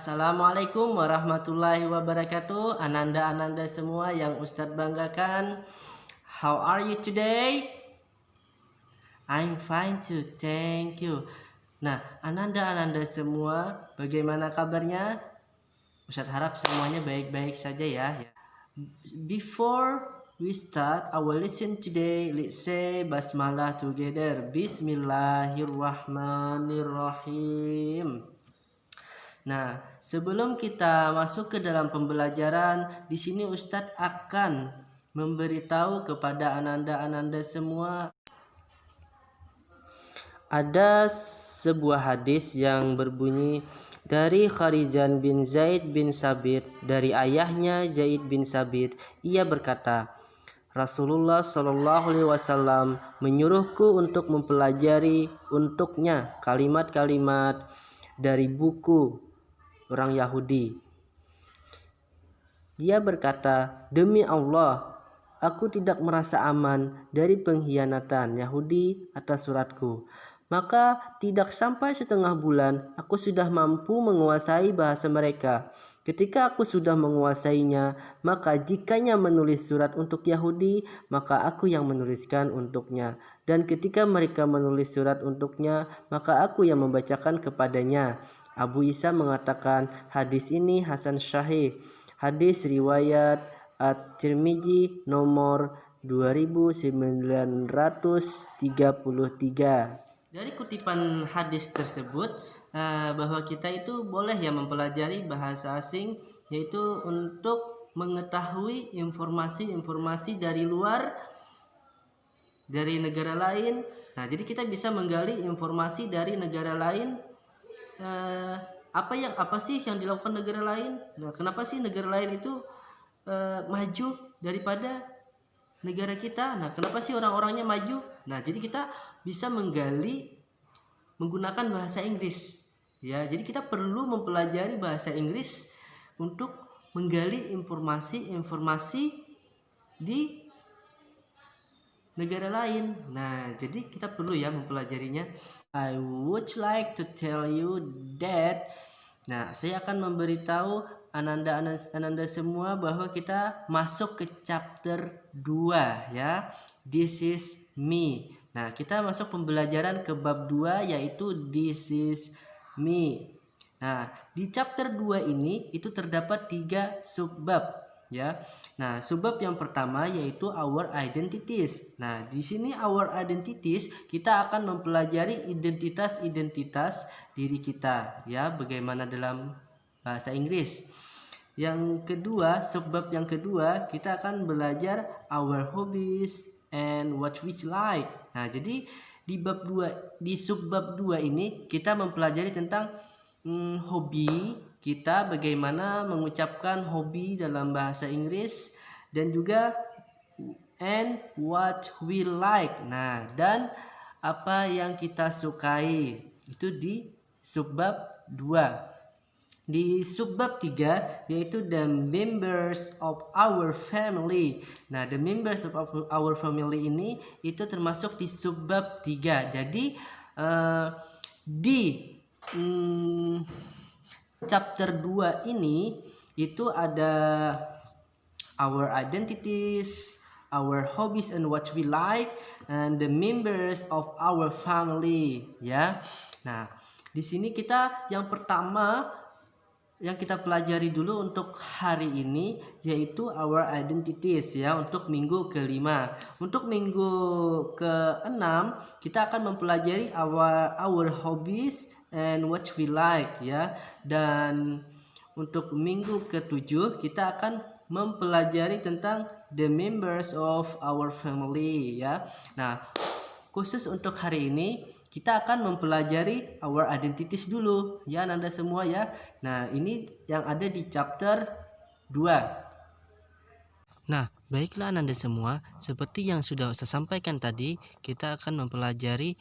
Assalamualaikum warahmatullahi wabarakatuh. Ananda semua yang Ustadz banggakan. How are you today? I'm fine too, thank you. Nah, ananda semua, bagaimana kabarnya? Ustadz harap semuanya baik-baik saja ya. Before we start our lesson today, let's say basmalah together. Bismillahirrahmanirrahim. Nah, sebelum kita masuk ke dalam pembelajaran, di sini Ustadz akan memberitahu kepada ananda semua ada sebuah hadis yang berbunyi dari Kharijan bin Zaid bin Sabit dari ayahnya Zaid bin Sabit. Ia berkata, Rasulullah Shallallahu Alaihi Wasallam menyuruhku untuk mempelajari untuknya kalimat-kalimat dari buku orang Yahudi. Dia berkata, demi Allah, aku tidak merasa aman dari pengkhianatan Yahudi atas suratku. Maka tidak sampai setengah bulan aku sudah mampu menguasai bahasa mereka. Ketika aku sudah menguasainya, maka jikanya menulis surat untuk Yahudi, maka aku yang menuliskan untuknya. Dan ketika mereka menulis surat untuknya, maka aku yang membacakan kepadanya. Abu Isa mengatakan hadis ini hasan syahih. Hadis riwayat At-Tirmidzi nomor 2933. Dari kutipan hadis tersebut bahwa kita itu boleh ya mempelajari bahasa asing, yaitu untuk mengetahui informasi-informasi dari luar, dari negara lain. Nah, jadi kita bisa menggali informasi dari negara lain. Apa sih yang dilakukan negara lain? Nah, kenapa sih negara lain itu maju daripada negara kita? Nah, kenapa sih orang-orangnya maju? Nah, jadi kita bisa menggali menggunakan bahasa Inggris. Ya, jadi kita perlu mempelajari bahasa Inggris untuk menggali informasi-informasi di negara lain. Nah, jadi kita perlu ya mempelajarinya. I would like to tell you that. Nah, saya akan memberitahu ananda semua bahwa kita masuk ke chapter 2 ya. This is me. Nah, kita masuk pembelajaran ke bab 2 yaitu this is me. Nah, di chapter 2 ini itu terdapat 3 subbab ya. Nah, subbab yang pertama yaitu our identities. Nah, di sini our identities kita akan mempelajari identitas diri kita ya, bagaimana dalam bahasa Inggris. Yang kedua, subbab yang kedua kita akan belajar our hobbies and what we like. Nah, jadi di bab 2, di subbab 2 ini kita mempelajari tentang hobi kita, bagaimana mengucapkan hobi dalam bahasa Inggris, dan juga and what we like. Nah, dan apa yang kita sukai itu di subbab 2. Di subbab 3 yaitu the members of our family. Nah, the members of our family ini itu termasuk di subbab 3. Jadi di chapter 2 ini itu ada our identities, our hobbies and what we like, and the members of our family ya. Nah, di sini kita yang pertama yang kita pelajari dulu untuk hari ini yaitu our identities ya, untuk minggu kelima. Untuk minggu ke-6 kita akan mempelajari our hobbies and what we like ya. Dan untuk minggu ke-7 kita akan mempelajari tentang the members of our family ya. Nah, khusus untuk hari ini kita akan mempelajari our identities dulu ya Anda semua ya. Nah, ini yang ada di chapter 2. Nah, baiklah Anda semua, seperti yang sudah saya sampaikan tadi, kita akan mempelajari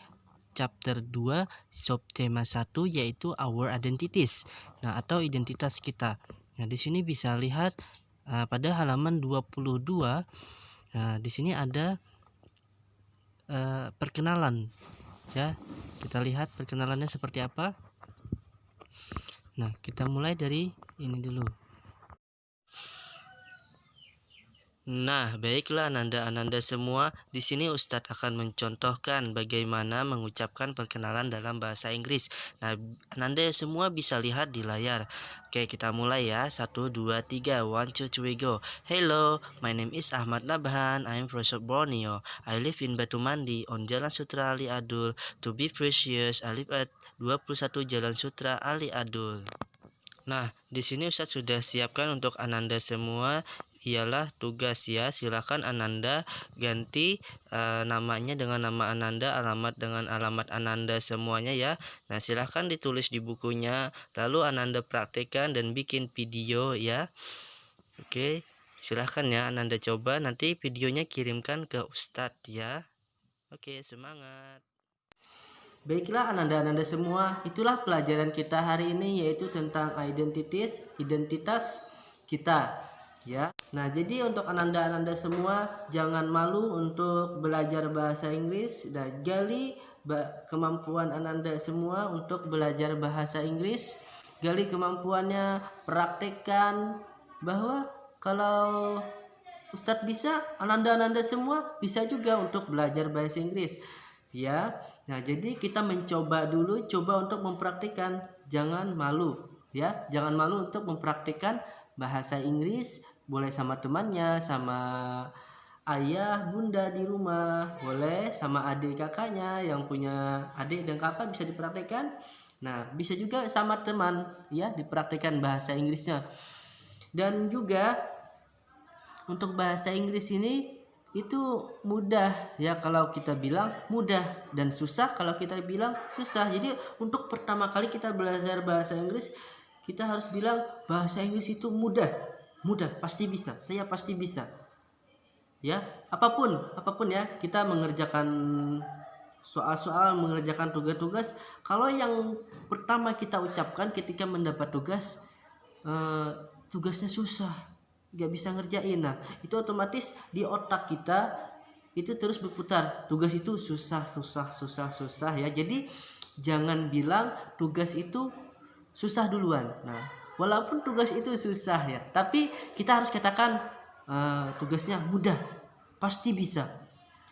chapter 2 subtema 1 yaitu our identities. Nah, atau identitas kita. Nah, di sini bisa lihat pada halaman 22. Nah, di sini ada perkenalan. Ya, kita lihat perkenalannya seperti apa. Nah, kita mulai dari ini dulu. Nah, baiklah Ananda semua. Di sini Ustadz akan mencontohkan bagaimana mengucapkan perkenalan dalam bahasa Inggris. Nah, Ananda semua bisa lihat di layar. Oke, kita mulai ya. 1, 2, 3. 1, 2, 3, go. Hello, my name is Ahmad Nabhan. I'm from Borneo. I live in Batu Mandi on Jalan Sutra Ali Adul. To be precious, I live at 21 Jalan Sutra Ali Adul. Nah, di sini Ustadz sudah siapkan untuk Ananda semua ialah tugas ya. Silakan Ananda ganti namanya dengan nama Ananda, alamat dengan alamat Ananda semuanya ya. Nah, silakan ditulis di bukunya, lalu Ananda praktekkan dan bikin video ya. Oke, silakan ya Ananda coba, nanti videonya kirimkan ke Ustadz ya. Oke, semangat. Baiklah Ananda semua, itulah pelajaran kita hari ini, yaitu tentang identitas kita ya. Nah, jadi untuk Ananda semua, jangan malu untuk belajar bahasa Inggris dan gali kemampuan Ananda semua untuk belajar bahasa Inggris. Gali kemampuannya, praktekkan, bahwa kalau Ustadz bisa, Ananda semua bisa juga untuk belajar bahasa Inggris ya. Nah, jadi kita mencoba dulu, coba untuk mempraktikkan, jangan malu ya, jangan malu untuk mempraktikkan bahasa Inggris. Boleh sama temannya, sama ayah bunda di rumah, boleh sama adik kakaknya, yang punya adik dan kakak bisa dipraktikkan. Nah, bisa juga sama teman ya, dipraktikkan bahasa Inggrisnya. Dan juga untuk bahasa Inggris ini itu mudah ya kalau kita bilang mudah, dan susah kalau kita bilang susah. Jadi untuk pertama kali kita belajar bahasa Inggris, kita harus bilang bahasa Inggris itu mudah, pasti bisa, saya pasti bisa ya. Apapun ya, kita mengerjakan soal-soal, mengerjakan tugas-tugas, kalau yang pertama kita ucapkan ketika mendapat tugas, tugasnya susah, gak bisa ngerjain, nah itu otomatis di otak kita itu terus berputar, tugas itu susah ya. Jadi jangan bilang tugas itu susah duluan. Nah, walaupun tugas itu susah ya, tapi kita harus katakan tugasnya mudah, pasti bisa.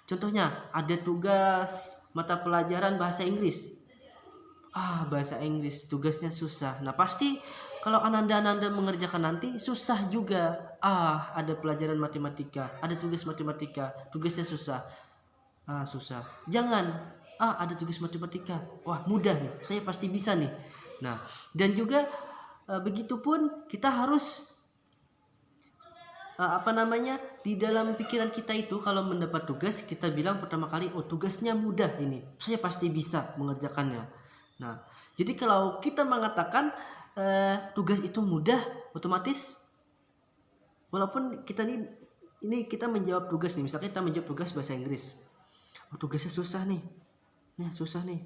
Contohnya ada tugas mata pelajaran bahasa Inggris, bahasa Inggris tugasnya susah. Nah, pasti kalau Ananda mengerjakan nanti susah juga. Ada pelajaran matematika, ada tugas matematika, tugasnya susah. Susah. Jangan, ada tugas matematika, wah mudah nih, saya pasti bisa nih. Nah, dan juga begitupun kita harus di dalam pikiran kita itu kalau mendapat tugas, kita bilang pertama kali, tugasnya mudah ini, saya pasti bisa mengerjakannya. Nah, jadi kalau kita mengatakan tugas itu mudah, otomatis walaupun kita ini kita menjawab tugas nih, misalnya kita menjawab tugas bahasa Inggris, tugasnya susah nih,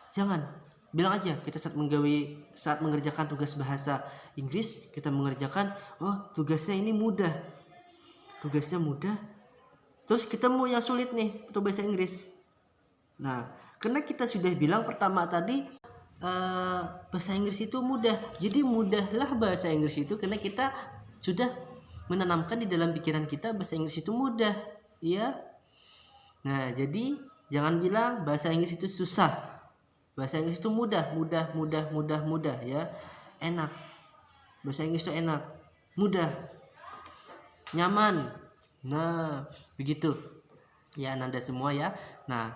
jangan bilang aja, kita saat mengerjakan tugas bahasa Inggris, kita mengerjakan, tugasnya ini mudah, terus ketemu yang sulit nih untuk bahasa Inggris. Nah, karena kita sudah bilang pertama tadi bahasa Inggris itu mudah, jadi mudahlah bahasa Inggris itu karena kita sudah menanamkan di dalam pikiran kita bahasa Inggris itu mudah ya. Nah, jadi jangan bilang bahasa Inggris itu susah, bahasa Inggris itu mudah ya, enak, bahasa Inggris itu enak, mudah, nyaman. Nah, begitu ya Ananda semua ya. Nah,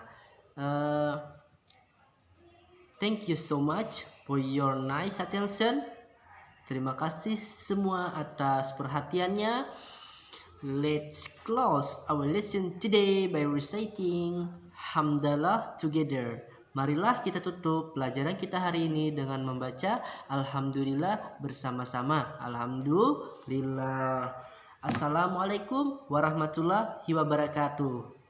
thank you so much for your nice attention. Terima kasih semua atas perhatiannya. Let's close our lesson today by reciting Hamdalah together. Marilah kita tutup pelajaran kita hari ini dengan membaca Alhamdulillah bersama-sama. Alhamdulillah. Assalamualaikum warahmatullahi wabarakatuh.